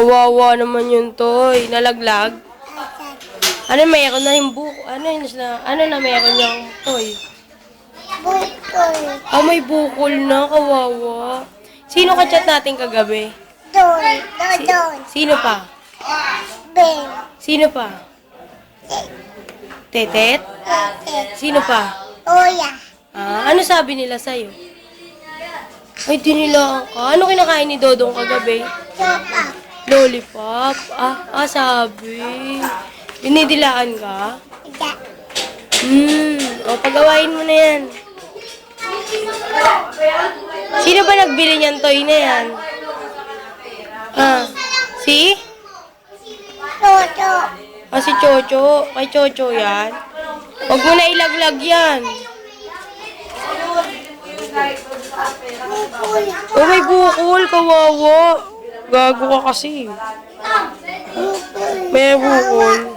Kawawa naman yung toy. Nalaglag. Ano meron na yung buko? Ano na meron yung toy? Bukol. Ah, may bukol na. Kawawa. Sino ka-chat natin kagabi? Doon. Doon. Sino pa? Ben. Sino pa? Tetet? Sino pa? Oya. Ah, ano sabi nila sa'yo? Ay, dinilaan ka. Ano kinakain ni Dodong kagabi? Sopa. Lollipop? Sabi. Dinidilaan ka? Ida. O, pagawain mo na yan. Sino ba nagbili niyan toy na yan? Si? Toto. Si Chocho. Kay Chocho yan. Huwag mo na ilaglag yan. Bukol. May bukol. Kawawa. Gago ka kasi. Bukol. May bukol.